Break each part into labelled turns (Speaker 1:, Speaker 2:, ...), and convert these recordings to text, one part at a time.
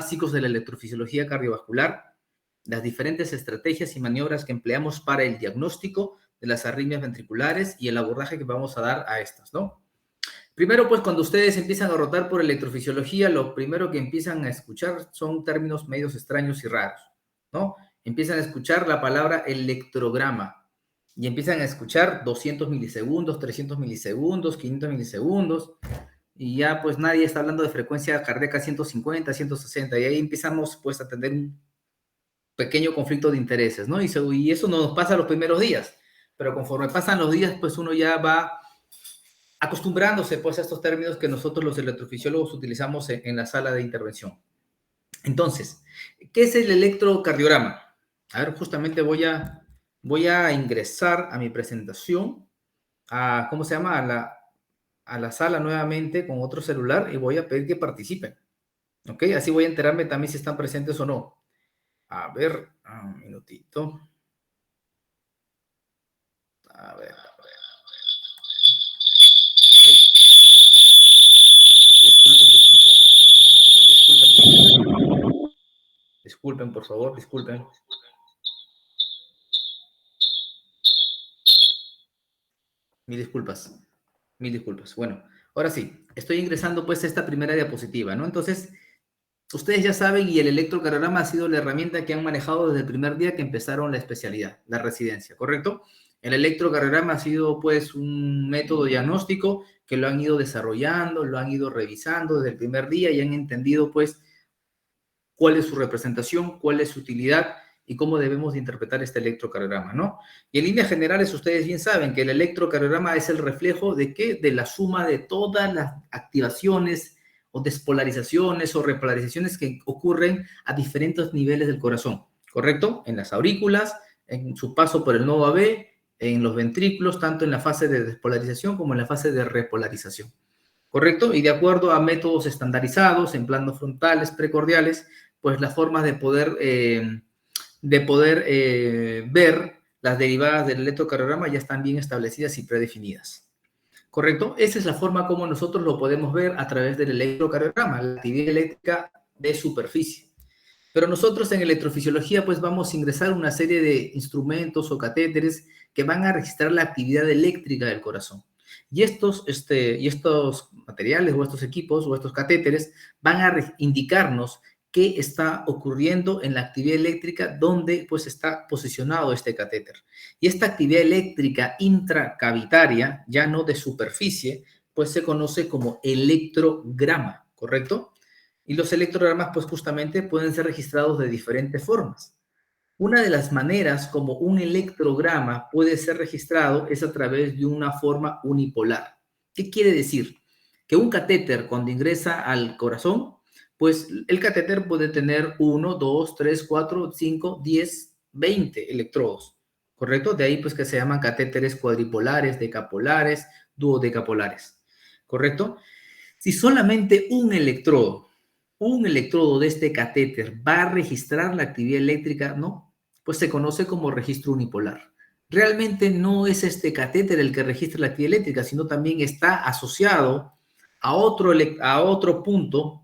Speaker 1: básicos de la electrofisiología cardiovascular, las diferentes estrategias y maniobras que empleamos para el diagnóstico de las arritmias ventriculares y el abordaje que vamos a dar a estas, ¿no? Primero, pues, cuando ustedes empiezan a rotar por electrofisiología, lo primero que empiezan a escuchar son términos medios extraños y raros, ¿no? Empiezan a escuchar la palabra electrograma y empiezan a escuchar 200 milisegundos, 300 milisegundos, 500 milisegundos, y ya pues nadie está hablando de frecuencia cardíaca 150, 160, y ahí empezamos pues a tener un pequeño conflicto de intereses, ¿no? Y eso no nos pasa los primeros días, pero conforme pasan los días, pues uno ya va acostumbrándose pues a estos términos que nosotros los electrofisiólogos utilizamos en la sala de intervención. Entonces, ¿qué es el electrocardiograma? A ver, justamente voy a ingresar a mi presentación, ¿cómo se llama? A la sala nuevamente con otro celular y voy a pedir que participen. ¿Ok? Así voy a enterarme también si están presentes o no. A ver, un minutito. A ver. Disculpen, por favor, disculpen. Mil disculpas. Bueno, ahora sí, estoy ingresando pues a esta primera diapositiva, ¿no? Entonces, ustedes ya saben, y el electrocardiograma ha sido la herramienta que han manejado desde el primer día que empezaron la especialidad, la residencia, ¿correcto? El electrocardiograma ha sido pues un método diagnóstico que lo han ido desarrollando, lo han ido revisando desde el primer día y han entendido pues cuál es su representación, cuál es su utilidad y cómo debemos de interpretar este electrocardiograma, ¿no? Y en líneas generales, ustedes bien saben que el electrocardiograma es el reflejo de ¿qué? De la suma de todas las activaciones o despolarizaciones o repolarizaciones que ocurren a diferentes niveles del corazón, ¿correcto? En las aurículas, en su paso por el nodo AB, en los ventrículos, tanto en la fase de despolarización como en la fase de repolarización, ¿correcto? Y de acuerdo a métodos estandarizados, en planos frontales, precordiales, pues las formas de poder ver las derivadas del electrocardiograma ya están bien establecidas y predefinidas. ¿Correcto? Esa es la forma como nosotros lo podemos ver a través del electrocardiograma, la actividad eléctrica de superficie. Pero nosotros en electrofisiología pues vamos a ingresar una serie de instrumentos o catéteres que van a registrar la actividad eléctrica del corazón. Y estos materiales o estos equipos o estos catéteres van a indicarnos qué está ocurriendo en la actividad eléctrica donde pues está posicionado este catéter. Y esta actividad eléctrica intracavitaria, ya no de superficie, pues se conoce como electrograma, ¿correcto? Y los electrogramas pues justamente pueden ser registrados de diferentes formas. Una de las maneras como un electrograma puede ser registrado es a través de una forma unipolar. ¿Qué quiere decir? Que un catéter cuando ingresa al corazón, pues el catéter puede tener 1, 2, 3, 4, 5, 10, 20 electrodos, ¿correcto? De ahí pues que se llaman catéteres cuadripolares, decapolares, duodecapolares, ¿correcto? Si solamente un electrodo de este catéter va a registrar la actividad eléctrica, ¿no? Pues se conoce como registro unipolar. Realmente no es este catéter el que registra la actividad eléctrica, sino también está asociado a otro punto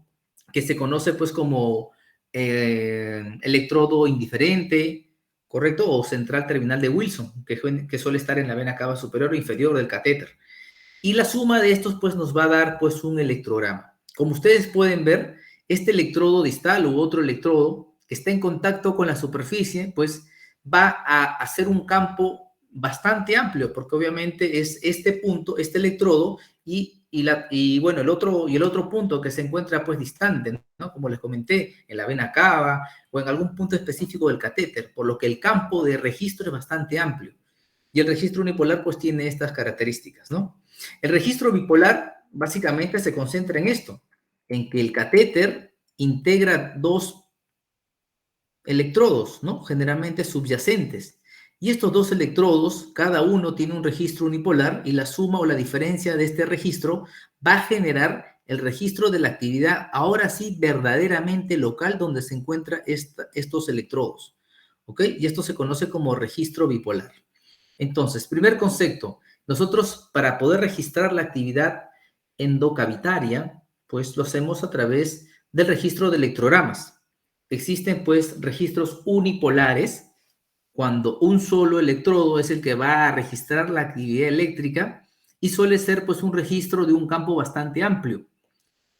Speaker 1: que se conoce pues como electrodo indiferente, ¿correcto? O central terminal de Wilson, que suele estar en la vena cava superior o inferior del catéter. Y la suma de estos pues nos va a dar pues un electrograma. Como ustedes pueden ver, este electrodo distal u otro electrodo que está en contacto con la superficie pues va a hacer un campo bastante amplio porque obviamente es este punto, este electrodo bueno, el otro punto que se encuentra pues distante, ¿no? Como les comenté, en la vena cava o en algún punto específico del catéter, por lo que el campo de registro es bastante amplio. Y el registro unipolar pues tiene estas características, ¿no? El registro bipolar básicamente se concentra en esto, en que el catéter integra dos electrodos, ¿no? Generalmente subyacentes. Y estos dos electrodos, cada uno tiene un registro unipolar y la suma o la diferencia de este registro va a generar el registro de la actividad, ahora sí, verdaderamente local donde se encuentran estos electrodos, ¿ok? Y esto se conoce como registro bipolar. Entonces, primer concepto, nosotros para poder registrar la actividad endocavitaria, pues lo hacemos a través del registro de electrogramas. Existen pues registros unipolares, cuando un solo electrodo es el que va a registrar la actividad eléctrica y suele ser pues un registro de un campo bastante amplio.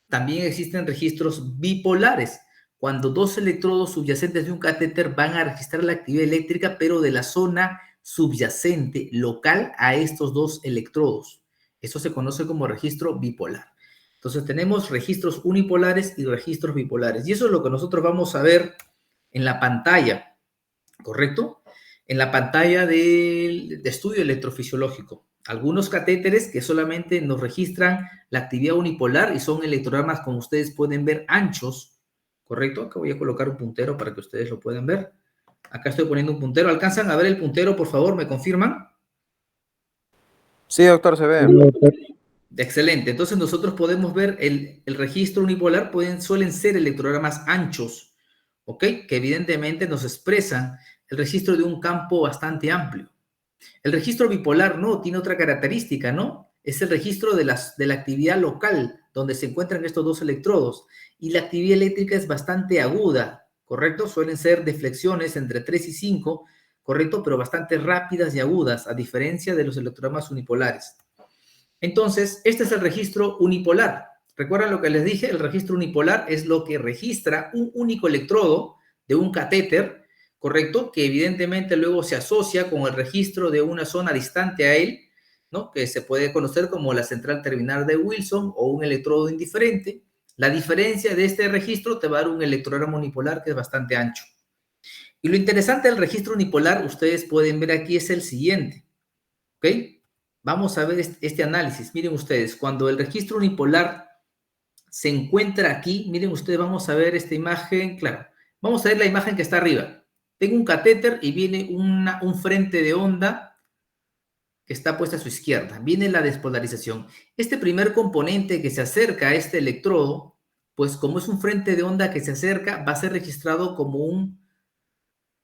Speaker 1: También existen registros bipolares, cuando dos electrodos subyacentes de un catéter van a registrar la actividad eléctrica, pero de la zona subyacente local a estos dos electrodos. Eso se conoce como registro bipolar. Entonces tenemos registros unipolares y registros bipolares. Y eso es lo que nosotros vamos a ver en la pantalla, ¿correcto? En la pantalla de estudio electrofisiológico. Algunos catéteres que solamente nos registran la actividad unipolar y son electrogramas, como ustedes pueden ver, anchos, ¿correcto? Acá voy a colocar un puntero para que ustedes lo puedan ver. Acá estoy poniendo un puntero. ¿Alcanzan a ver el puntero, por favor? ¿Me confirman?
Speaker 2: Sí, doctor, se ve.
Speaker 1: Excelente. Entonces nosotros podemos ver el registro unipolar, suelen ser electrogramas anchos, ¿ok? Que evidentemente nos expresan el registro de un campo bastante amplio. El registro bipolar no, tiene otra característica, ¿no? Es el registro de la actividad local donde se encuentran estos dos electrodos y la actividad eléctrica es bastante aguda, ¿correcto? Suelen ser deflexiones entre 3 y 5, ¿correcto? Pero bastante rápidas y agudas, a diferencia de los electrogramas unipolares. Entonces, este es el registro unipolar. ¿Recuerdan lo que les dije? El registro unipolar es lo que registra un único electrodo de un catéter, ¿correcto? Que evidentemente luego se asocia con el registro de una zona distante a él, ¿no? Que se puede conocer como la central terminal de Wilson o un electrodo indiferente. La diferencia de este registro te va a dar un electrograma unipolar que es bastante ancho. Y lo interesante del registro unipolar, ustedes pueden ver aquí, es el siguiente, ¿ok? Vamos a ver este análisis. Miren ustedes, cuando el registro unipolar se encuentra aquí, miren ustedes, vamos a ver esta imagen, claro, vamos a ver la imagen que está arriba. Tengo un catéter y viene un frente de onda que está puesta a su izquierda. Viene la despolarización. Este primer componente que se acerca a este electrodo, pues como es un frente de onda que se acerca, va a ser registrado como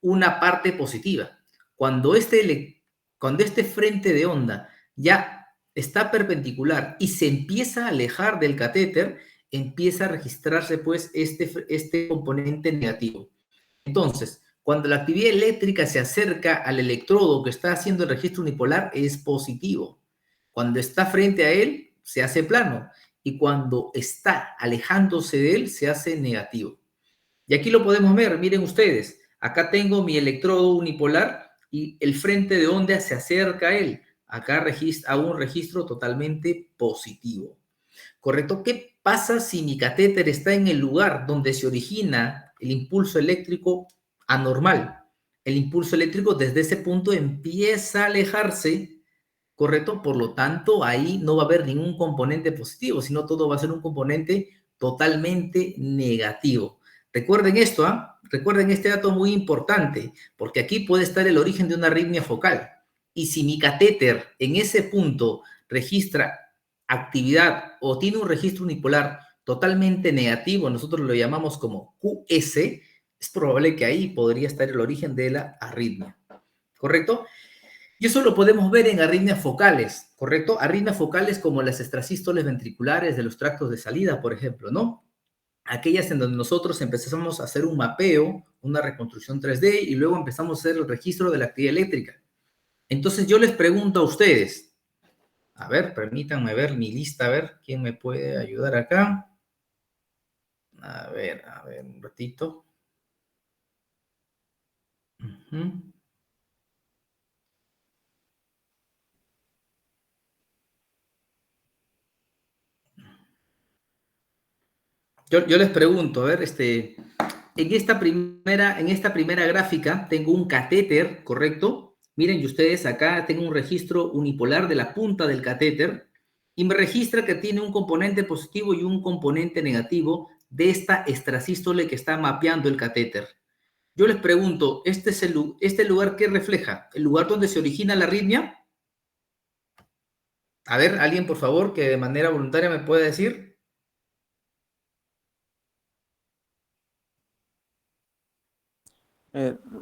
Speaker 1: una parte positiva. Cuando este frente de onda ya está perpendicular y se empieza a alejar del catéter, empieza a registrarse pues este componente negativo. Entonces, cuando la actividad eléctrica se acerca al electrodo que está haciendo el registro unipolar, es positivo. Cuando está frente a él, se hace plano. Y cuando está alejándose de él, se hace negativo. Y aquí lo podemos ver, miren ustedes, acá tengo mi electrodo unipolar y el frente de onda se acerca a él. Acá hago un registro totalmente positivo. ¿Correcto? ¿Qué pasa si mi catéter está en el lugar donde se origina el impulso eléctrico anormal? El impulso eléctrico desde ese punto empieza a alejarse, ¿correcto? Por lo tanto, ahí no va a haber ningún componente positivo, sino todo va a ser un componente totalmente negativo. Recuerden esto, ¿ah? Recuerden este dato muy importante, porque aquí puede estar el origen de una arritmia focal. Y si mi catéter en ese punto registra actividad o tiene un registro unipolar totalmente negativo, nosotros lo llamamos como QS, es probable que ahí podría estar el origen de la arritmia, ¿correcto? Y eso lo podemos ver en arritmias focales, ¿correcto? Arritmias focales como las extrasístoles ventriculares de los tractos de salida, por ejemplo, ¿no? Aquellas en donde nosotros empezamos a hacer un mapeo, una reconstrucción 3D y luego empezamos a hacer el registro de la actividad eléctrica. Entonces yo les pregunto a ustedes, a ver, permítanme ver mi lista, a ver quién me puede ayudar acá. A ver, un ratito. Yo les pregunto, a ver, en esta primera gráfica tengo un catéter, ¿correcto? Miren, y ustedes acá tengo un registro unipolar de la punta del catéter y me registra que tiene un componente positivo y un componente negativo de esta extrasístole que está mapeando el catéter. Yo les pregunto, ¿este lugar qué refleja? ¿El lugar donde se origina la arritmia? A ver, alguien por favor que de manera voluntaria me pueda decir.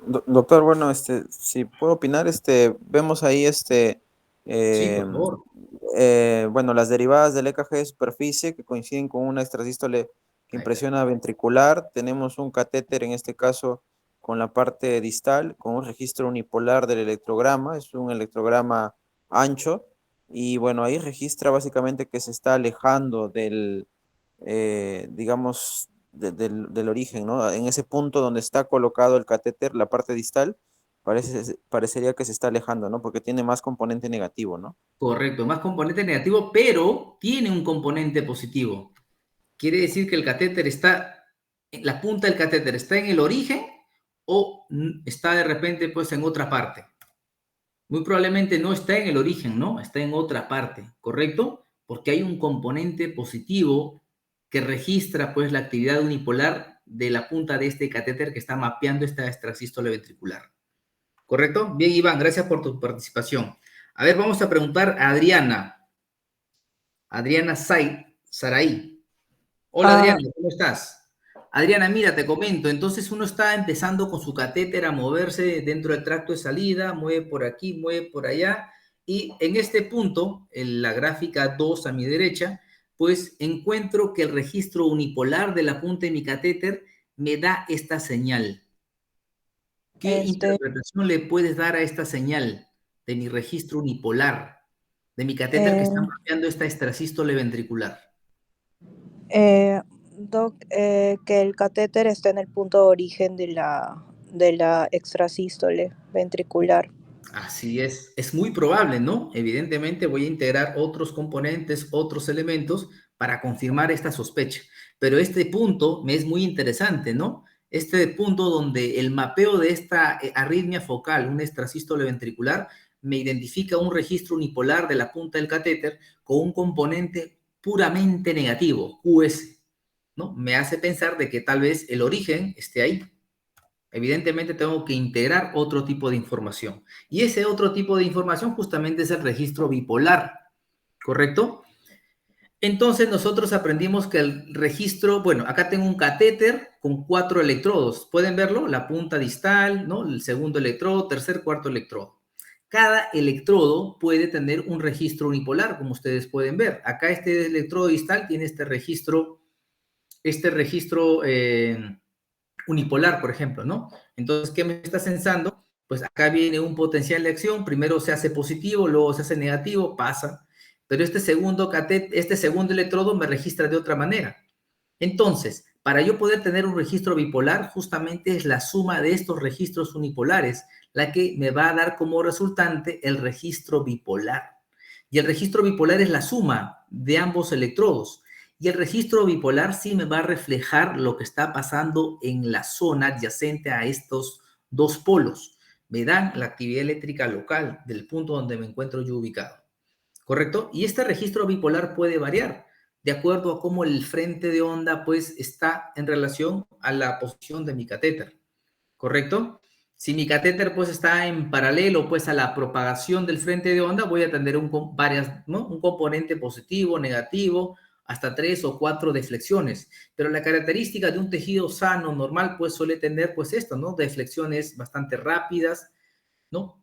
Speaker 2: Doctor, bueno, si puedo opinar, vemos ahí,
Speaker 1: Sí, por
Speaker 2: eh,
Speaker 1: favor.
Speaker 2: bueno, las derivadas del EKG de superficie que coinciden con una extrasístole
Speaker 1: Ahí está.
Speaker 2: impresiona ventricular. Tenemos un catéter, en este caso, con la parte distal, con un registro unipolar del electrograma. Es un electrograma ancho. Y bueno, ahí registra básicamente que se está alejando del, digamos, del origen, ¿no? En ese punto donde está colocado el catéter, la parte distal, parecería que se está alejando, ¿no? Porque tiene más componente negativo, ¿no?
Speaker 1: Correcto, más componente negativo, pero tiene un componente positivo. Quiere decir que el catéter está, la punta del catéter está en el origen o está de repente pues en otra parte. Muy probablemente no está en el origen, ¿no? Está en otra parte, ¿correcto? Porque hay un componente positivo que registra pues la actividad unipolar de la punta de este catéter que está mapeando esta extrasístole ventricular. ¿Correcto? Bien, Iván, gracias por tu participación. A ver, vamos a preguntar a Adriana. Adriana Saray. Hola
Speaker 3: Ah,
Speaker 1: Adriana, ¿cómo estás? Adriana, mira, te comento, entonces uno está empezando con su catéter a moverse dentro del tracto de salida, mueve por aquí, mueve por allá, y en este punto, en la gráfica 2 a mi derecha, pues encuentro que el registro unipolar de la punta de mi catéter me da esta señal. ¿Qué
Speaker 3: este,
Speaker 1: interpretación le puedes dar a esta señal de mi registro unipolar, de mi catéter que está
Speaker 3: eh,
Speaker 1: mapeando esta extrasístole ventricular?
Speaker 3: eh, Doc, que el catéter está en el punto de origen de la extrasístole ventricular.
Speaker 1: Así es muy probable, ¿no? Evidentemente voy a integrar otros componentes, otros elementos para confirmar esta sospecha. Pero este punto me es muy interesante, ¿no? Este punto donde el mapeo de esta arritmia focal, un extrasístole ventricular, me identifica un registro unipolar de la punta del catéter con un componente puramente negativo, QS, ¿no? Me hace pensar de que tal vez el origen esté ahí. Evidentemente tengo que integrar otro tipo de información. Y ese otro tipo de información justamente es el registro bipolar, ¿correcto? Entonces nosotros aprendimos que el registro, bueno, acá tengo un catéter con 4 electrodos. ¿Pueden verlo? La punta distal, ¿no? El segundo electrodo, tercer, cuarto electrodo. Cada electrodo puede tener un registro unipolar, como ustedes pueden ver. Acá este electrodo distal tiene este registro unipolar, por ejemplo, ¿no? Entonces, ¿qué me está sensando? Pues acá viene un potencial de acción, primero se hace positivo, luego se hace negativo, pasa, pero este segundo electrodo me registra de otra manera. Entonces, para yo poder tener un registro bipolar, justamente es la suma de estos registros unipolares la que me va a dar como resultante el registro bipolar. Y el registro bipolar es la suma de ambos electrodos. Y el registro bipolar sí me va a reflejar lo que está pasando en la zona adyacente a estos dos polos. Me dan la actividad eléctrica local del punto donde me encuentro yo ubicado. ¿Correcto? Y este registro bipolar puede variar de acuerdo a cómo el frente de onda pues está en relación a la posición de mi catéter. ¿Correcto? Si mi catéter pues está en paralelo pues a la propagación del frente de onda, voy a tener ¿no? Un componente positivo, negativo, hasta 3 o 4 deflexiones. Pero la característica de un tejido sano, normal, pues suele tener pues esto, ¿no? Deflexiones bastante rápidas, ¿no?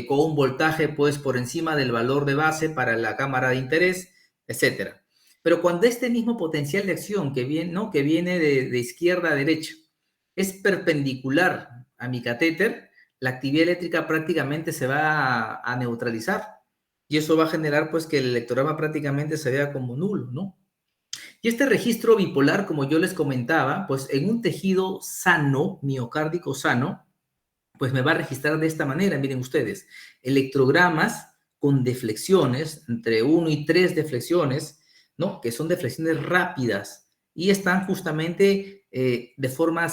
Speaker 1: Con un voltaje pues por encima del valor de base para la cámara de interés, etcétera. Pero cuando este mismo potencial de acción que viene, ¿no? Que viene de izquierda a derecha es perpendicular a mi catéter, la actividad eléctrica prácticamente se va a neutralizar y eso va a generar pues que el electrograma prácticamente se vea como nulo, ¿no? Y este registro bipolar, como yo les comentaba, pues en un tejido sano, miocárdico sano, pues me va a registrar de esta manera, miren ustedes, electrogramas con deflexiones, entre 1 y 3 deflexiones, ¿no? Que son deflexiones rápidas y están justamente de forma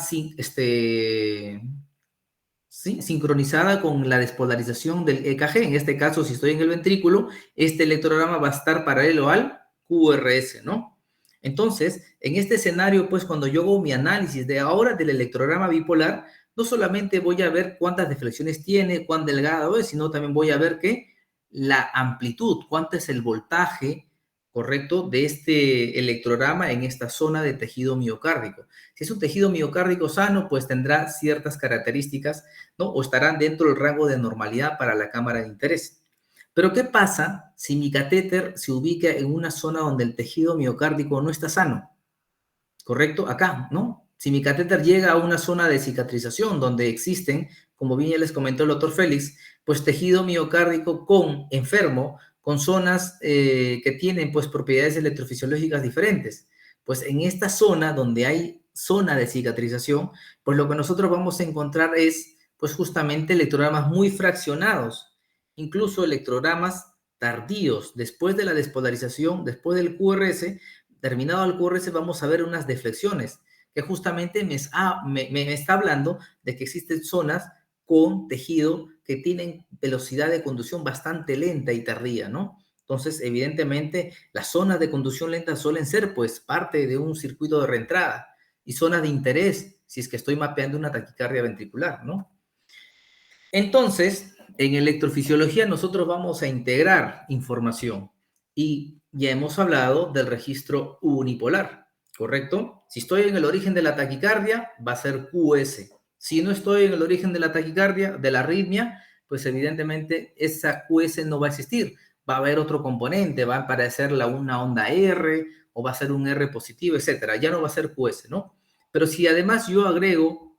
Speaker 1: sincronizada con la despolarización del EKG. En este caso, si estoy en el ventrículo, este electrograma va a estar paralelo al QRS, ¿no? Entonces, en este escenario, pues cuando yo hago mi análisis de ahora del electrograma bipolar, no solamente voy a ver cuántas deflexiones tiene, cuán delgado es, sino también voy a ver que la amplitud, cuánto es el voltaje correcto de este electrograma en esta zona de tejido miocárdico. Si es un tejido miocárdico sano, pues tendrá ciertas características, ¿no? O estarán dentro del rango de normalidad para la cámara de interés. Pero ¿qué pasa si mi catéter se ubica en una zona donde el tejido miocárdico no está sano? ¿correcto? Acá, ¿no? Si mi catéter llega a una zona de cicatrización donde existen, como bien ya les comentó el doctor Félix, pues tejido miocárdico con enfermo, con zonas que tienen pues propiedades electrofisiológicas diferentes. Pues en esta zona donde hay zona de cicatrización, pues lo que nosotros vamos a encontrar es pues justamente electrogramas muy fraccionados, incluso electrogramas tardíos, después de la despolarización, después del QRS, terminado el QRS vamos a ver unas deflexiones, que justamente me está hablando de que existen zonas con tejido que tienen velocidad de conducción bastante lenta y tardía, ¿no? Entonces, evidentemente, las zonas de conducción lenta suelen ser, pues, parte de un circuito de reentrada y zonas de interés, si es que estoy mapeando una taquicardia ventricular, ¿no? Entonces, en electrofisiología nosotros vamos a integrar información y ya hemos hablado del registro unipolar, ¿correcto? Si estoy en el origen de la taquicardia, va a ser QS. Si no estoy en el origen de la taquicardia, de la arritmia, pues evidentemente esa QS no va a existir. Va a haber otro componente, va a aparecer una onda R o va a ser un R positivo, etcétera. Ya no va a ser QS, ¿no? Pero si además yo agrego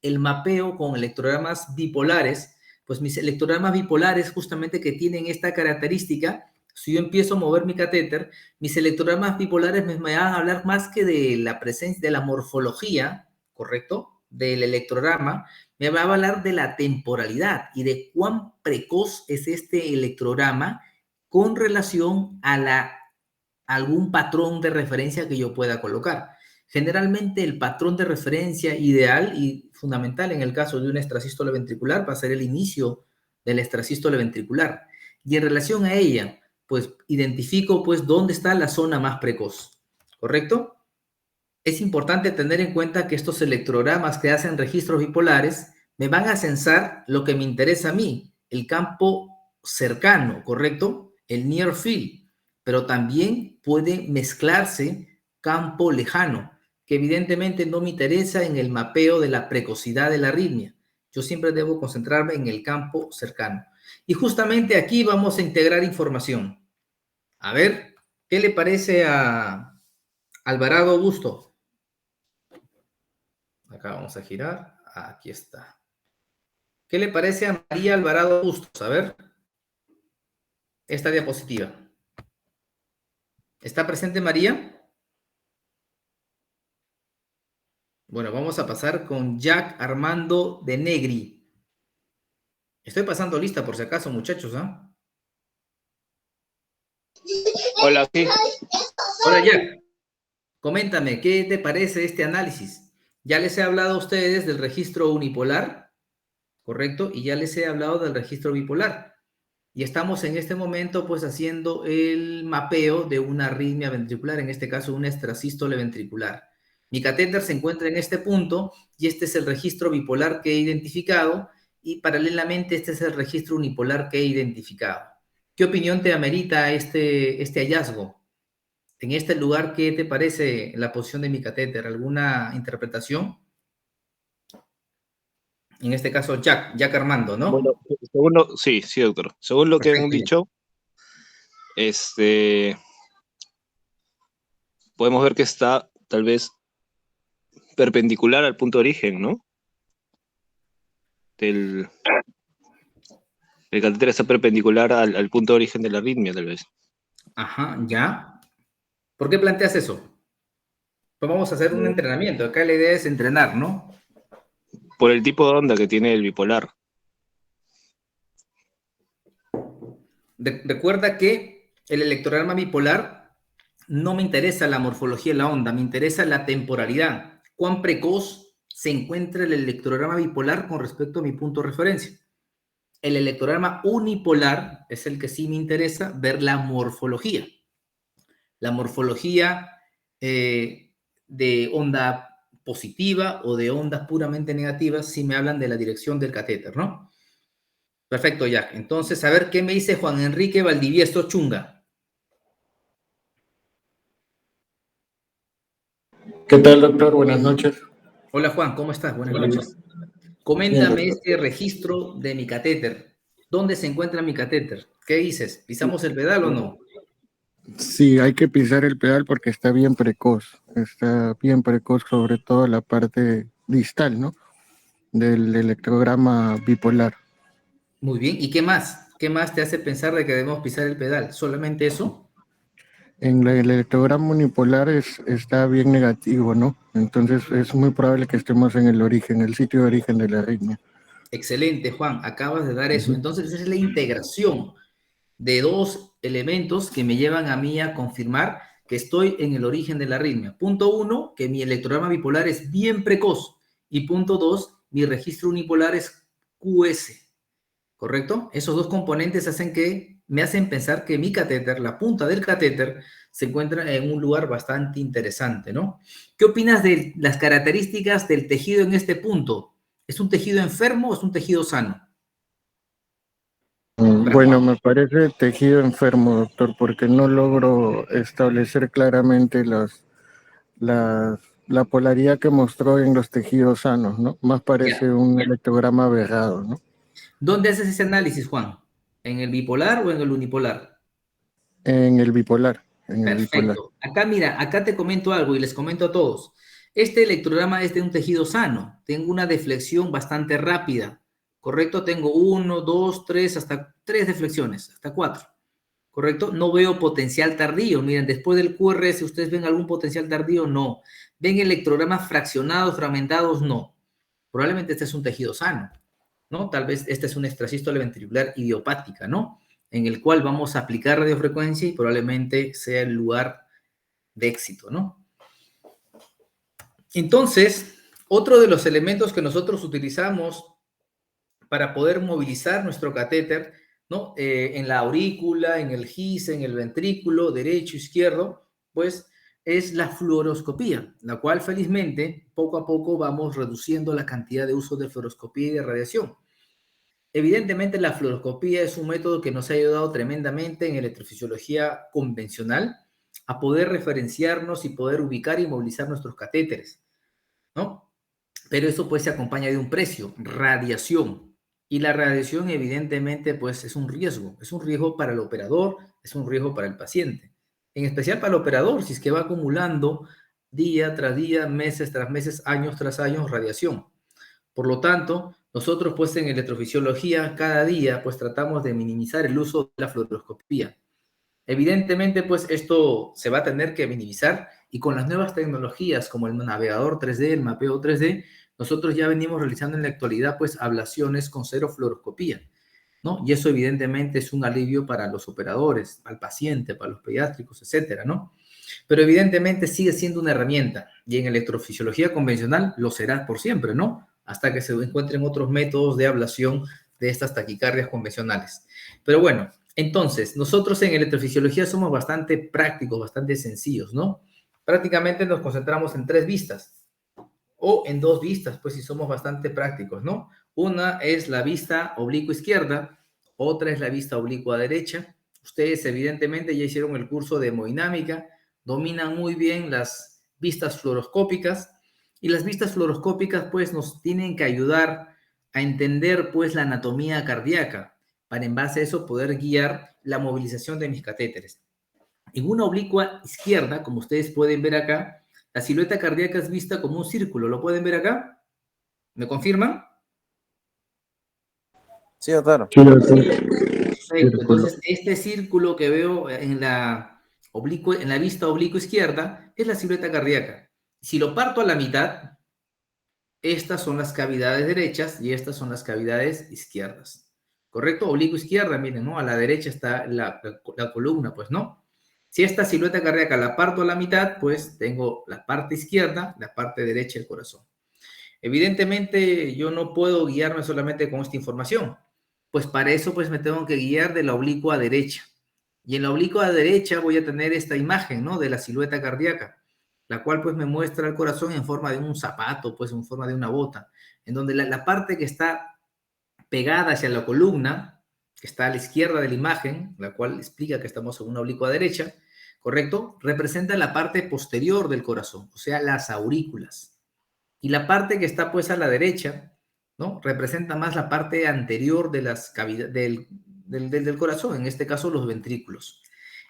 Speaker 1: el mapeo con electrogramas bipolares, pues mis electrogramas bipolares justamente que tienen esta característica, si yo empiezo a mover mi catéter, mis electrogramas bipolares me van a hablar más que de la presencia, de la morfología, ¿correcto? Del electrograma, me va a hablar de la temporalidad y de cuán precoz es este electrograma con relación a algún patrón de referencia que yo pueda colocar. Generalmente el patrón de referencia ideal y fundamental en el caso de una extrasístole ventricular va a ser el inicio de la extrasístole ventricular. Y en relación a ella, pues identifico pues dónde está la zona más precoz, ¿correcto? Es importante tener en cuenta que estos electrogramas que hacen registros bipolares me van a censar lo que me interesa a mí, el campo cercano, ¿correcto? El near field, pero también puede mezclarse campo lejano, que evidentemente no me interesa en el mapeo de la precocidad de la arritmia. Yo siempre debo concentrarme en el campo cercano. Y justamente aquí vamos a integrar información. A ver, ¿qué le parece a Alvarado Augusto? Acá vamos a girar. Aquí está. ¿Qué le parece a María Alvarado Bustos? A ver, esta diapositiva. ¿Está presente María? Bueno, vamos a pasar con Jack Armando de Negri. Estoy pasando lista por si acaso, muchachos, ¿ah?
Speaker 4: Hola, sí.
Speaker 1: Hola, Jack. Coméntame, ¿qué te parece este análisis? Ya les he hablado a ustedes del registro unipolar, ¿correcto? Y ya les he hablado del registro bipolar. Y estamos en este momento pues haciendo el mapeo de una arritmia ventricular, en este caso una extrasístole ventricular. Mi catéter se encuentra en este punto y este es el registro bipolar que he identificado y paralelamente este es el registro unipolar que he identificado. ¿Qué opinión te amerita este hallazgo? En este lugar, ¿qué te parece la posición de mi catéter? ¿Alguna interpretación? En este caso, Jack Armando, ¿no?
Speaker 4: Bueno, sí, doctor. Según lo que han dicho, podemos ver que está tal vez perpendicular al punto de origen, ¿no? El catéter está perpendicular al punto de origen de la arritmia, tal vez.
Speaker 1: Ajá, ya. ¿Por qué planteas eso? Pues vamos a hacer un entrenamiento. Acá la idea es entrenar, ¿no?
Speaker 4: Por el tipo de onda que tiene el bipolar.
Speaker 1: Recuerda que el electrograma bipolar no me interesa la morfología de la onda, me interesa la temporalidad. ¿Cuán precoz se encuentra el electrograma bipolar con respecto a mi punto de referencia? El electrograma unipolar es el que sí me interesa ver la morfología. La morfología de onda positiva o de ondas puramente negativas si me hablan de la dirección del catéter, ¿no? Perfecto, Jack. Entonces, a ver qué me dice Juan Enrique Valdivieso Chunga.
Speaker 5: ¿Qué tal, doctor? Buenas noches.
Speaker 1: Hola, Juan, ¿cómo estás? Buenas noches. Coméntame este registro de mi catéter. ¿Dónde se encuentra mi catéter? ¿Qué dices? ¿Pisamos el pedal o no?
Speaker 5: Sí, hay que pisar el pedal porque está bien precoz, sobre todo la parte distal, ¿no? Del electrograma bipolar.
Speaker 1: Muy bien. ¿Y qué más? ¿Qué más te hace pensar de que debemos pisar el pedal? ¿Solamente eso?
Speaker 5: El electrograma unipolar está bien negativo, ¿no? Entonces es muy probable que estemos en el sitio de origen de la arritmia.
Speaker 1: Excelente, Juan. Acabas de dar eso.
Speaker 5: Ujú.
Speaker 1: Entonces, esa es la integración de dos elementos que me llevan a mí a confirmar que estoy en el origen de la arritmia. Punto uno, que mi electrograma bipolar es bien precoz. Y punto dos, mi registro unipolar es QS. ¿Correcto? Esos dos componentes me hacen pensar que mi catéter, la punta del catéter, se encuentra en un lugar bastante interesante, ¿no? ¿Qué opinas de las características del tejido en este punto? ¿Es un tejido enfermo o es un tejido sano? Para
Speaker 5: Bueno,
Speaker 1: Juan.
Speaker 5: me parece tejido enfermo, doctor, porque no logro establecer claramente la polaridad que mostró en los tejidos sanos, ¿no? Más
Speaker 1: Ya.
Speaker 5: parece un electrograma aberrado, ¿no?
Speaker 1: ¿Dónde haces ese análisis, Juan? ¿En el bipolar o en el unipolar?
Speaker 5: En el bipolar, en el bipolar.
Speaker 1: Perfecto. Acá, mira, acá te comento algo y les comento a todos. Este electrograma es de un tejido sano. Tengo una deflexión bastante rápida. ¿Correcto? Tengo uno, dos, tres, hasta tres deflexiones, hasta cuatro. ¿Correcto? No veo potencial tardío. Miren, después del QRS, ¿ustedes ven algún potencial tardío? No. ¿Ven electrogramas fraccionados, fragmentados? No. Probablemente este es un tejido sano, ¿no? Tal vez esta es una extrasístole ventricular idiopática, ¿no? En el cual vamos a aplicar radiofrecuencia y probablemente sea el lugar de éxito, ¿no? Entonces, otro de los elementos que nosotros utilizamos para poder movilizar nuestro catéter, ¿no? En la aurícula, en el GIS, en el ventrículo, derecho, izquierdo, pues es la fluoroscopía, la cual felizmente poco a poco vamos reduciendo la cantidad de uso de fluoroscopía y de radiación. Evidentemente la fluoroscopía es un método que nos ha ayudado tremendamente en electrofisiología convencional a poder referenciarnos y poder ubicar y movilizar nuestros catéteres, ¿no? Pero eso pues se acompaña de un precio, radiación. Y la radiación evidentemente pues es un riesgo para el operador, es un riesgo para el paciente. En especial para el operador, si es que va acumulando día tras día, meses tras meses, años tras años radiación. Por lo tanto, nosotros pues en electrofisiología cada día pues tratamos de minimizar el uso de la fluoroscopía. Evidentemente, pues esto se va a tener que minimizar y con las nuevas tecnologías como el navegador 3D, el mapeo 3D, nosotros ya venimos realizando en la actualidad pues ablaciones con cero fluoroscopía, ¿no? Y eso evidentemente es un alivio para los operadores, al paciente, para los pediátricos, etcétera, ¿no? Pero evidentemente sigue siendo una herramienta y en electrofisiología convencional lo será por siempre, ¿no? Hasta que se encuentren otros métodos de ablación de estas taquicardias convencionales. Pero bueno, entonces, nosotros en electrofisiología somos bastante prácticos, bastante sencillos, ¿no? Prácticamente nos concentramos en tres vistas o en dos vistas, pues si somos bastante prácticos, ¿no? Una es la vista oblicua izquierda, otra es la vista oblicua derecha. Ustedes evidentemente ya hicieron el curso de hemodinámica, dominan muy bien las vistas fluoroscópicas y las vistas fluoroscópicas pues nos tienen que ayudar a entender pues la anatomía cardíaca para en base a eso poder guiar la movilización de mis catéteres. En una oblicua izquierda, como ustedes pueden ver acá, la silueta cardíaca es vista como un círculo. ¿Lo pueden ver acá? ¿Me confirman?
Speaker 2: Sí, claro.
Speaker 5: Sí, doctor.
Speaker 1: Perfecto.
Speaker 5: Círculo.
Speaker 1: Entonces, este círculo que veo en la vista oblicua izquierda es la silueta cardíaca. Si lo parto a la mitad, estas son las cavidades derechas y estas son las cavidades izquierdas. ¿Correcto? Oblicua izquierda, miren, ¿no? A la derecha está la columna, pues, ¿no? Si esta silueta cardíaca la parto a la mitad, pues tengo la parte izquierda, la parte derecha del corazón. Evidentemente, yo no puedo guiarme solamente con esta información, pues para eso pues me tengo que guiar de la oblicua derecha. Y en la oblicua derecha voy a tener esta imagen, ¿no? De la silueta cardíaca, la cual pues me muestra el corazón en forma de un zapato, pues en forma de una bota, en donde la parte que está pegada hacia la columna, que está a la izquierda de la imagen, la cual explica que estamos en una oblicua derecha, ¿correcto? Representa la parte posterior del corazón, o sea, las aurículas. Y la parte que está pues a la derecha, ¿no? Representa más la parte anterior de las cavidades del corazón, en este caso los ventrículos.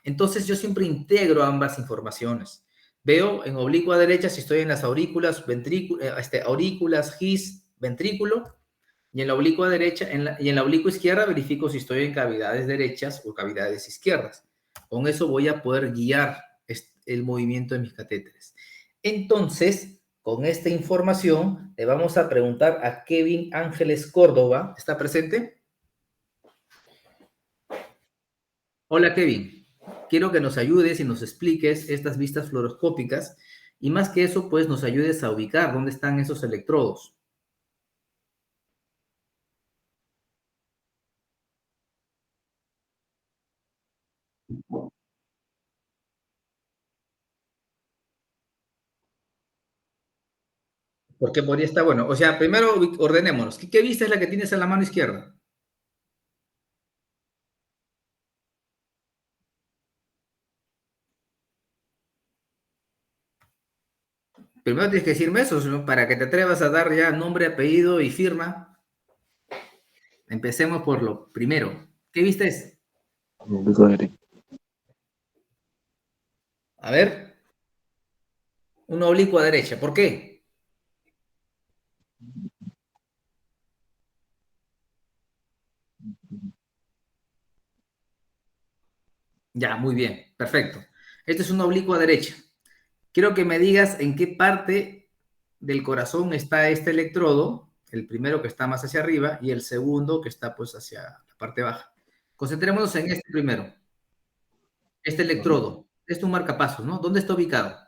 Speaker 1: Entonces yo siempre integro ambas informaciones. Veo en oblicua derecha si estoy en las aurículas, aurículas, gis, ventrículo, y en la oblicua derecha y en la oblicua izquierda verifico si estoy en cavidades derechas o cavidades izquierdas. Con eso voy a poder guiar el movimiento de mis catéteres. Entonces, con esta información, le vamos a preguntar a Kevin Ángeles Córdoba. ¿Está presente? Hola, Kevin. Quiero que nos ayudes y nos expliques estas vistas fluoroscópicas y más que eso, pues nos ayudes a ubicar dónde están esos electrodos. Porque podría estar, bueno, o sea, primero ordenémonos. ¿Qué vista es la que tienes en la mano izquierda? Primero tienes que decirme eso, ¿no? Para que te atrevas a dar ya nombre, apellido y firma. Empecemos por lo primero. ¿Qué vista es? A ver, una oblicua derecha. ¿Por qué? Ya, muy bien, perfecto. Esta es una oblicua derecha. Quiero que me digas en qué parte del corazón está este electrodo, el primero que está más hacia arriba y el segundo que está pues hacia la parte baja. Concentrémonos en este primero, este electrodo. Este es un marcapasos, ¿no? ¿Dónde está ubicado?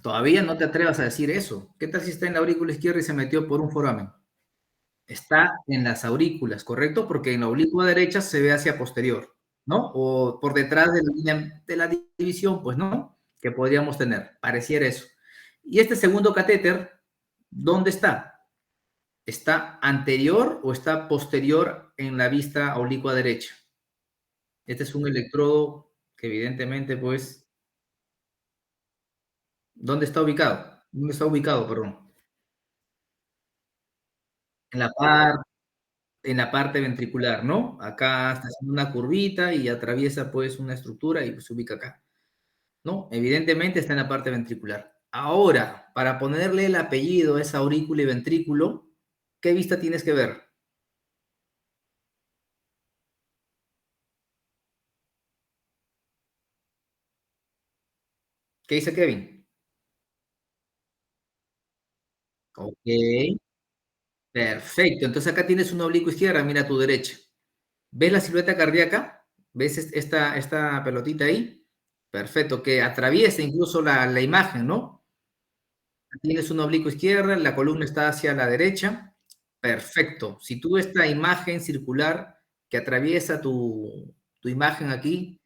Speaker 1: Todavía no te atrevas a decir eso. ¿Qué tal si está en la aurícula izquierda y se metió por un foramen? Está en las aurículas, ¿correcto? Porque en la oblicua derecha se ve hacia posterior, ¿no? O por detrás de la línea de la división, pues, ¿no? Que podríamos tener. Pareciera eso. Y este segundo catéter, ¿dónde está? ¿Está anterior o está posterior en la vista oblicua derecha? Este es un electrodo que evidentemente, pues, ¿dónde está ubicado? ¿Dónde está ubicado, perdón? En la parte ventricular, ¿no? Acá está haciendo una curvita y atraviesa pues una estructura y se ubica acá, ¿no? Evidentemente está en la parte ventricular. Ahora, para ponerle el apellido a esa aurícula y ventrículo, ¿qué vista tienes que ver? ¿Qué dice Kevin? Ok, perfecto. Entonces acá tienes una oblicua izquierda, mira a tu derecha. ¿Ves la silueta cardíaca? ¿Ves esta pelotita ahí? Perfecto, que atraviesa incluso la imagen, ¿no? Tienes una oblicua izquierda, la columna está hacia la derecha. Perfecto. Si tú esta imagen circular que atraviesa tu imagen aquí,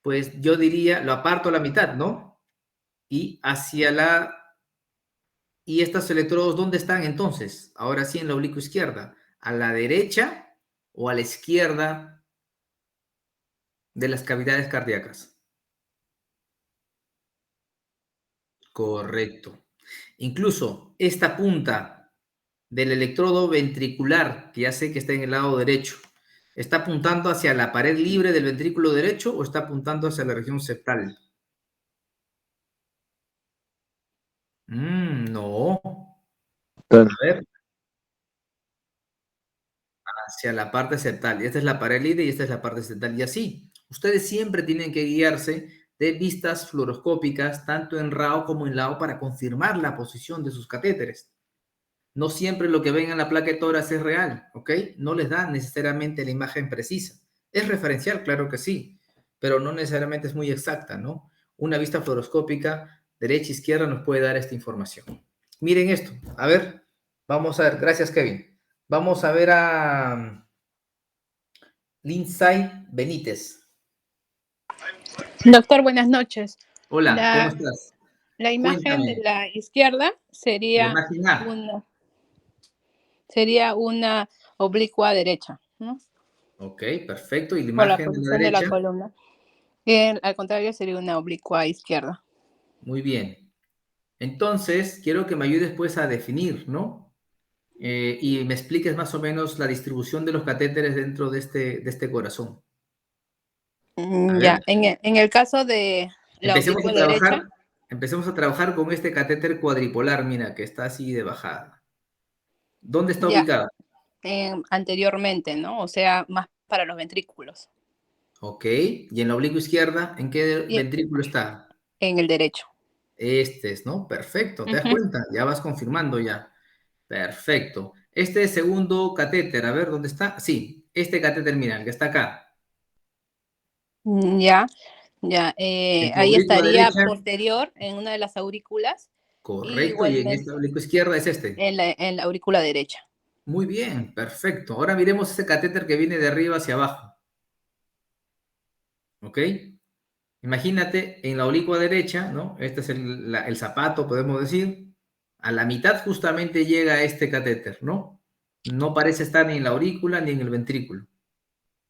Speaker 1: pues yo diría, lo aparto a la mitad, ¿no? Y hacia la... ¿Y estos electrodos dónde están entonces? Ahora sí en la oblicua izquierda. ¿A la derecha o a la izquierda de las cavidades cardíacas? Correcto. Incluso esta punta del electrodo ventricular, que ya sé que está en el lado derecho, ¿está apuntando hacia la pared libre del ventrículo derecho o está apuntando hacia la región septal? No. A ver, hacia la parte septal. Y esta es la pared libre y esta es la parte septal. Y así, ustedes siempre tienen que guiarse de vistas fluoroscópicas, tanto en RAO como en LAO, para confirmar la posición de sus catéteres. No siempre lo que ven en la placa de tórax es real, ¿ok? No les da necesariamente la imagen precisa. Es referencial, claro que sí, pero no necesariamente es muy exacta, ¿no? Una vista fluoroscópica derecha-izquierda nos puede dar esta información. Miren esto, a ver, vamos a ver, gracias Kevin. Vamos a ver a Lindsay Benítez.
Speaker 6: Doctor, buenas noches.
Speaker 1: Hola, ¿cómo
Speaker 6: La,
Speaker 1: estás?
Speaker 6: la imagen de
Speaker 1: Cuéntame,
Speaker 6: la izquierda
Speaker 1: la imagen A.
Speaker 6: sería una oblicua derecha, ¿no?
Speaker 1: Ok, perfecto. ¿Y la
Speaker 6: Por la
Speaker 1: imagen de la
Speaker 6: posición de la
Speaker 1: derecha?
Speaker 6: columna. Al contrario, sería una oblicua izquierda.
Speaker 1: Muy bien. Entonces, quiero que me ayudes pues a definir, ¿no? y me expliques más o menos la distribución de los catéteres dentro de este corazón. A ver,
Speaker 6: Ya, en el caso de la
Speaker 1: empecemos a
Speaker 6: oblicua derecha,
Speaker 1: empecemos a trabajar con este catéter cuadripolar, mira, que está así de bajada. ¿Dónde está
Speaker 6: ya,
Speaker 1: ubicado?
Speaker 6: anteriormente, ¿no? O sea, más para los ventrículos.
Speaker 1: Ok, y en la oblicua izquierda, ¿en qué
Speaker 6: Y
Speaker 1: ventrículo está?
Speaker 6: en el derecho.
Speaker 1: Este es, ¿no? Perfecto, ¿te das
Speaker 6: Ujú.
Speaker 1: cuenta? Ya vas confirmando ya. Perfecto. Este segundo catéter, a ver, ¿dónde está? Sí, este catéter, mira, el que está acá.
Speaker 6: Ya, ya.
Speaker 1: En tu
Speaker 6: Ahí
Speaker 1: oblicua
Speaker 6: estaría
Speaker 1: derecha,
Speaker 6: posterior en una de las aurículas y
Speaker 1: correcto, y en esta
Speaker 6: igualmente
Speaker 1: oblicua izquierda es este.
Speaker 6: en la aurícula derecha.
Speaker 1: Muy bien, perfecto. Ahora miremos ese catéter que viene de arriba hacia abajo. ¿Ok? Imagínate en la oblicua derecha, ¿no? Este es el zapato, podemos decir. A la mitad justamente llega este catéter, ¿no? No parece estar ni en la aurícula ni en el ventrículo,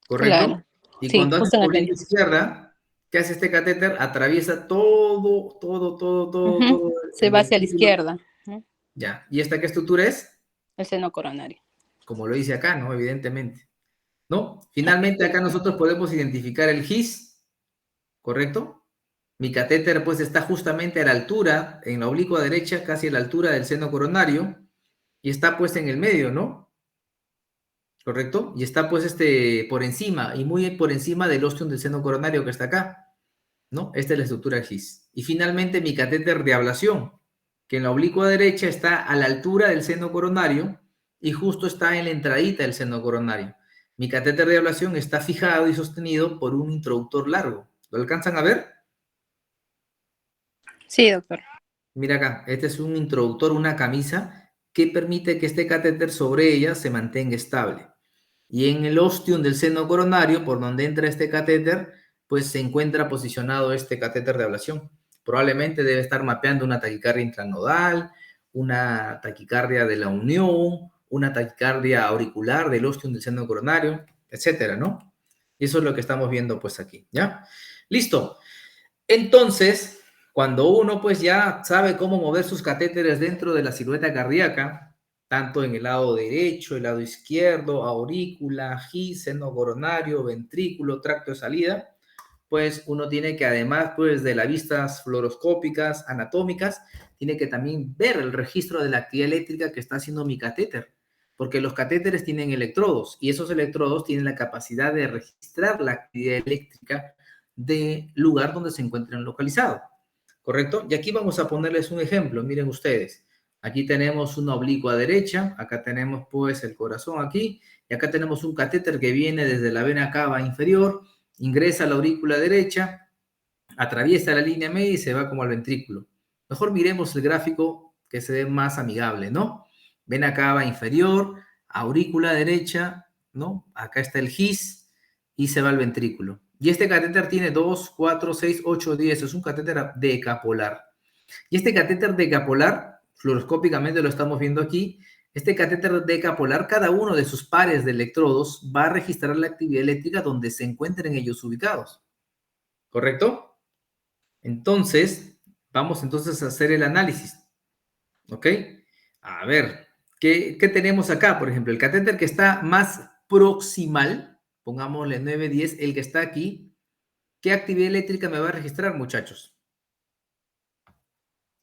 Speaker 1: ¿correcto?
Speaker 6: Claro.
Speaker 1: Y
Speaker 6: Sí,
Speaker 1: cuando haces
Speaker 6: justo en
Speaker 1: la
Speaker 6: el medio.
Speaker 1: oblicua izquierda, ¿qué hace este catéter? Atraviesa todo
Speaker 6: Ujú. Se
Speaker 1: el
Speaker 6: va hacia la
Speaker 1: ventrículo.
Speaker 6: izquierda, ¿no?
Speaker 1: Ya. ¿Y esta qué estructura es?
Speaker 6: El seno coronario.
Speaker 1: Como lo dice acá, ¿no? Evidentemente. ¿No? Finalmente acá nosotros podemos identificar el GIS, ¿correcto? Mi catéter pues está justamente a la altura, en la oblicua derecha, casi a la altura del seno coronario, y está pues en el medio, ¿no? ¿Correcto? Y está pues por encima, y muy por encima del ostium del seno coronario que está acá, ¿no? Esta es la estructura GIS. Y finalmente mi catéter de ablación, que en la oblicua derecha está a la altura del seno coronario y justo está en la entradita del seno coronario. Mi catéter de ablación está fijado y sostenido por un introductor largo. ¿Lo alcanzan a ver?
Speaker 6: Sí, doctor.
Speaker 1: Mira acá, este es un introductor, una camisa que permite que este catéter sobre ella se mantenga estable. Y en el ostium del seno coronario, por donde entra este catéter, pues se encuentra posicionado este catéter de ablación. Probablemente debe estar mapeando una taquicardia intranodal, una taquicardia de la unión, una taquicardia auricular del ostium del seno coronario, etcétera, ¿no? Y eso es lo que estamos viendo pues aquí, ¿ya? Listo. Entonces, cuando uno pues ya sabe cómo mover sus catéteres dentro de la silueta cardíaca, tanto en el lado derecho, el lado izquierdo, aurícula, GIS, seno coronario, ventrículo, tracto de salida, pues uno tiene que además pues de las vistas fluoroscópicas, anatómicas, tiene que también ver el registro de la actividad eléctrica que está haciendo mi catéter, porque los catéteres tienen electrodos y esos electrodos tienen la capacidad de registrar la actividad eléctrica del lugar donde se encuentren localizados, ¿correcto? Y aquí vamos a ponerles un ejemplo, miren ustedes. Aquí tenemos una oblicua derecha, acá tenemos pues el corazón aquí, y acá tenemos un catéter que viene desde la vena cava inferior, ingresa a la aurícula derecha, atraviesa la línea media y se va como al ventrículo. Mejor miremos el gráfico que se ve más amigable, ¿no? Vena cava inferior, aurícula derecha, ¿no? Acá está el GIS y se va al ventrículo. Y este catéter tiene 2, 4, 6, 8, 10. Es un catéter decapolar. Y este catéter decapolar, fluoroscópicamente lo estamos viendo aquí, este catéter decapolar, cada uno de sus pares de electrodos va a registrar la actividad eléctrica donde se encuentren ellos ubicados. ¿Correcto? Entonces, vamos entonces a hacer el análisis. ¿Ok? A ver, ¿qué tenemos acá? Por ejemplo, el catéter que está más proximal, pongámosle 9, 10, el que está aquí, ¿qué actividad eléctrica me va a registrar, muchachos?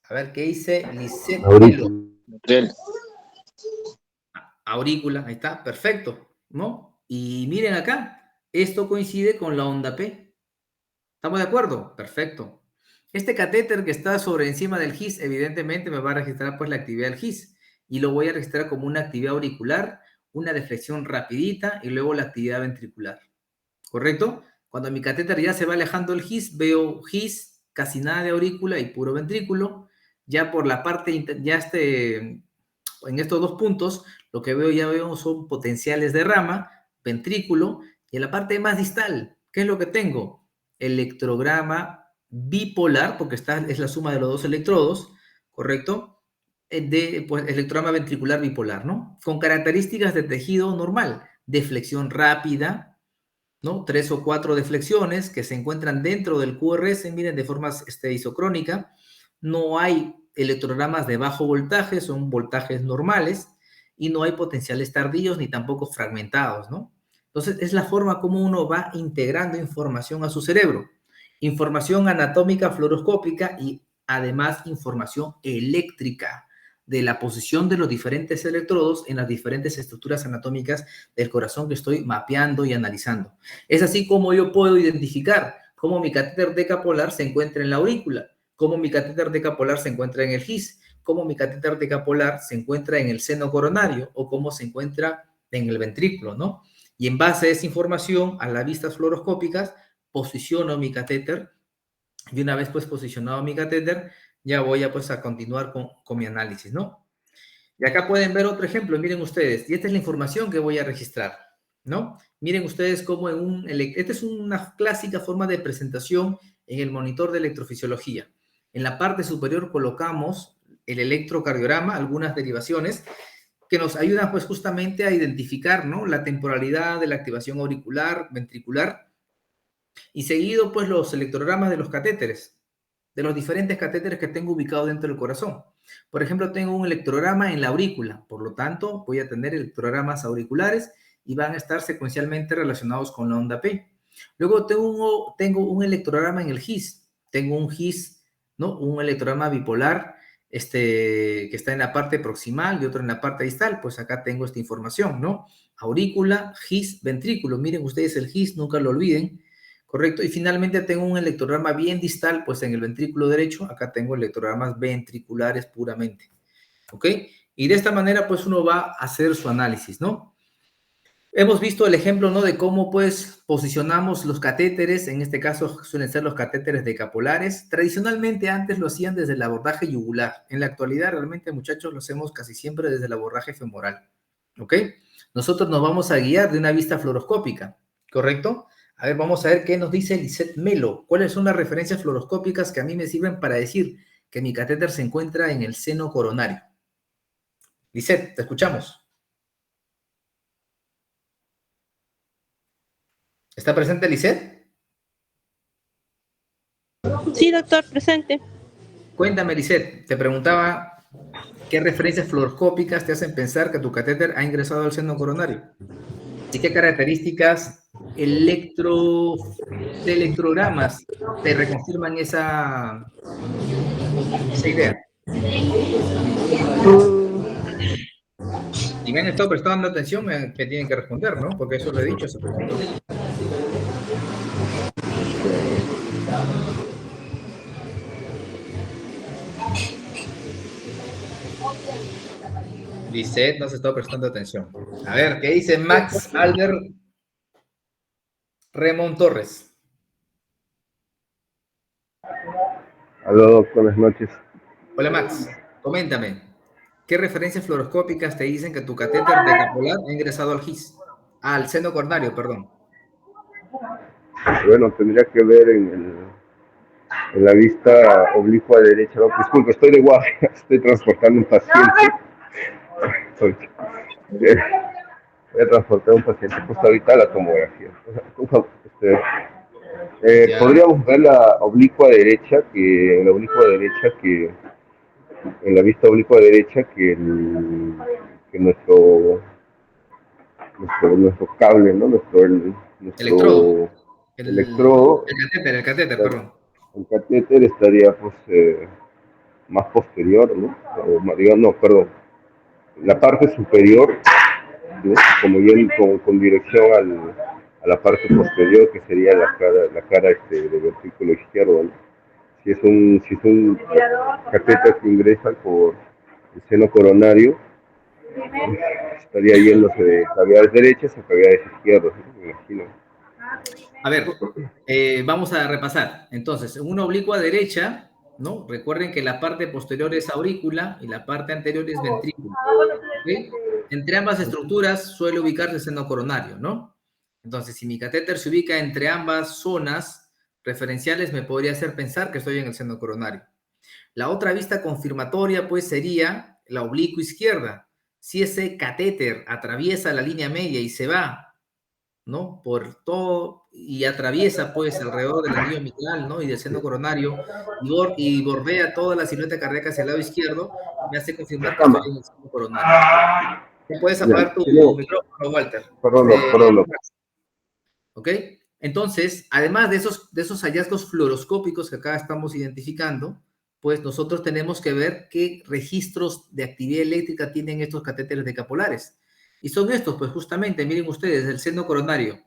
Speaker 1: A ver, ¿qué dice Lisette Melo?
Speaker 4: Gabriel.
Speaker 1: Aurícula, ahí está, perfecto, ¿no? Y miren acá, esto coincide con la onda P. ¿Estamos de acuerdo? Perfecto. Este catéter que está sobre encima del GIS, evidentemente me va a registrar pues la actividad del GIS y lo voy a registrar como una actividad auricular, una deflexión rapidita y luego la actividad ventricular. ¿Correcto? Cuando mi catéter ya se va alejando del GIS, veo GIS, casi nada de aurícula y puro ventrículo. Ya por la parte, en estos dos puntos, lo que ya veo son potenciales de rama, ventrículo, y en la parte más distal, ¿qué es lo que tengo? Electrograma bipolar, porque es la suma de los dos electrodos, ¿correcto? Pues, electrograma ventricular bipolar, ¿no? Con características de tejido normal, deflexión rápida, ¿no? 3 o 4 deflexiones que se encuentran dentro del QRS, miren, de forma isocrónica. No hay electrogramas de bajo voltaje, son voltajes normales. y no hay potenciales tardíos ni tampoco fragmentados, ¿no? Entonces, es la forma como uno va integrando información a su cerebro. Información anatómica fluoroscópica y además información eléctrica de la posición de los diferentes electrodos en las diferentes estructuras anatómicas del corazón que estoy mapeando y analizando. Es así como yo puedo identificar cómo mi catéter decapolar se encuentra en la aurícula, cómo mi catéter decapolar se encuentra en el GIS, cómo mi catéter decapolar se encuentra en el seno coronario o cómo se encuentra en el ventrículo, ¿no? Y en base a esa información, a las vistas fluoroscópicas, posiciono mi catéter y una vez pues posicionado mi catéter, ya voy a pues a continuar con mi análisis, ¿no? Y acá pueden ver otro ejemplo, miren ustedes, y esta es la información que voy a registrar, ¿no? Miren ustedes cómo esta es una clásica forma de presentación en el monitor de electrofisiología. En la parte superior colocamos el electrocardiograma, algunas derivaciones, que nos ayudan pues justamente a identificar, ¿no?, la temporalidad de la activación auricular, ventricular, y seguido pues los electrogramas de los catéteres, de los diferentes catéteres que tengo ubicados dentro del corazón. Por ejemplo, tengo un electrograma en la aurícula, por lo tanto voy a tener electrogramas auriculares y van a estar secuencialmente relacionados con la onda P. Luego tengo un electrograma en el GIS, tengo un GIS, ¿no?, un electrograma bipolar, que está en la parte proximal y otro en la parte distal, pues acá tengo esta información, ¿no? Aurícula, GIS, ventrículo. Miren ustedes el GIS, nunca lo olviden, ¿correcto? Y finalmente tengo un electrograma bien distal, pues en el ventrículo derecho, acá tengo electrogramas ventriculares puramente, ¿ok? Y de esta manera, pues uno va a hacer su análisis, ¿no? Hemos visto el ejemplo, ¿no?, de cómo, pues, posicionamos los catéteres. En este caso suelen ser los catéteres decapolares. Tradicionalmente antes lo hacían desde el abordaje yugular. En la actualidad, realmente, muchachos, lo hacemos casi siempre desde el abordaje femoral, ¿ok? Nosotros nos vamos a guiar de una vista fluoroscópica, ¿correcto? A ver, vamos a ver qué nos dice Lisette Melo. ¿Cuáles son las referencias fluoroscópicas que a mí me sirven para decir que mi catéter se encuentra en el seno coronario? Lisette, te escuchamos. ¿Está presente Lisette?
Speaker 7: Sí, doctor, presente.
Speaker 1: Cuéntame, Lisette, te preguntaba qué referencias fluoroscópicas te hacen pensar que tu catéter ha ingresado al seno coronario. ¿Y qué características de electrogramas te reconfirman esa idea? Si me han estado prestando atención, me tienen que responder, ¿no? Porque eso lo he dicho, se preguntó. Lisette no se está prestando atención. A ver, ¿qué dice Max Albert Remón Torres?
Speaker 8: Aló, buenas noches.
Speaker 1: Hola Max, coméntame, ¿qué referencias fluoroscópicas te dicen que tu catéter decapolar ha ingresado al GIS? Al seno coronario, perdón.
Speaker 8: Bueno, tendría que ver en la vista oblicua derecha. No, disculpe, estoy de guardia, estoy transportando un paciente. Voy a transportar un paciente justo ahorita a la tomografía. Podríamos ver la oblicua derecha, en la vista oblicua derecha, que nuestro cable, ¿no? Nuestro
Speaker 1: electrodo.
Speaker 8: Electrodo.
Speaker 1: El catéter, perdón.
Speaker 8: El catéter estaría, pues, más posterior, ¿no? La parte superior, ¿no?, como bien con dirección a la parte posterior, que sería la cara del ventrículo izquierdo, ¿no? Si es un catéter que ingresa por el seno coronario, estaría yéndose de cavidades derechas a cavidades izquierdas, ¿no?, me imagino.
Speaker 1: A ver, vamos a repasar. Entonces, en una oblicua derecha, ¿no? Recuerden que la parte posterior es aurícula y la parte anterior es ventrículo, ¿sí? Entre ambas estructuras suele ubicarse el seno coronario, ¿no? Entonces, si mi catéter se ubica entre ambas zonas referenciales, me podría hacer pensar que estoy en el seno coronario. La otra vista confirmatoria, pues, sería la oblicua izquierda. Si ese catéter atraviesa la línea media y se va, ¿no?, por todo y atraviesa, pues, alrededor del anillo mitral, ¿no?, y del seno coronario, y bordea toda la silueta cardíaca hacia el lado izquierdo, me hace confirmar que estoy en el seno coronario. Ya puedes apagar tu micrófono, Walter.
Speaker 8: Perdón.
Speaker 1: ¿Ok? Entonces, además de esos hallazgos fluoroscópicos que acá estamos identificando, pues nosotros tenemos que ver qué registros de actividad eléctrica tienen estos catéteres decapolares. Y son estos, pues justamente, miren ustedes, el seno coronario,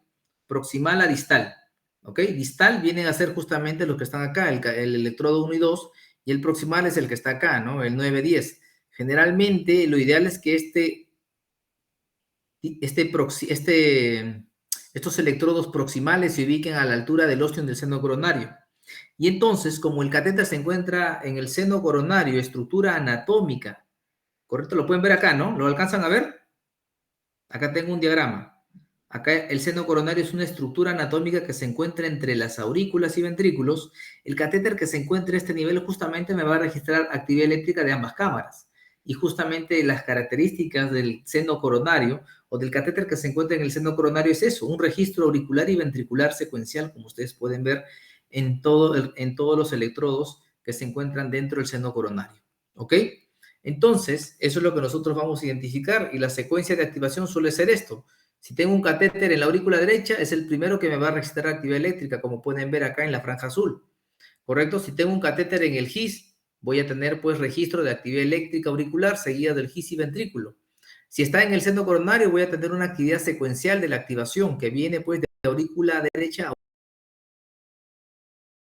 Speaker 1: proximal a distal. ¿Ok? Distal vienen a ser justamente los que están acá, el electrodo 1 y 2, y el proximal es el que está acá, ¿no? El 9-10. Generalmente, lo ideal es que estos electrodos proximales se ubiquen a la altura del ostium del seno coronario. Y entonces, como el catéter se encuentra en el seno coronario, estructura anatómica, ¿correcto? Lo pueden ver acá, ¿no? ¿Lo alcanzan a ver? Acá tengo un diagrama. Acá el seno coronario es una estructura anatómica que se encuentra entre las aurículas y ventrículos. El catéter que se encuentra a este nivel justamente me va a registrar actividad eléctrica de ambas cámaras. Y justamente las características del seno coronario o del catéter que se encuentra en el seno coronario es eso, un registro auricular y ventricular secuencial, como ustedes pueden ver en todos los electrodos que se encuentran dentro del seno coronario. ¿Ok? Entonces, eso es lo que nosotros vamos a identificar y la secuencia de activación suele ser esto. Si tengo un catéter en la aurícula derecha, es el primero que me va a registrar actividad eléctrica, como pueden ver acá en la franja azul. ¿Correcto? Si tengo un catéter en el GIS, voy a tener pues registro de actividad eléctrica auricular seguida del GIS y ventrículo. Si está en el seno coronario, voy a tener una actividad secuencial de la activación que viene pues de aurícula derecha a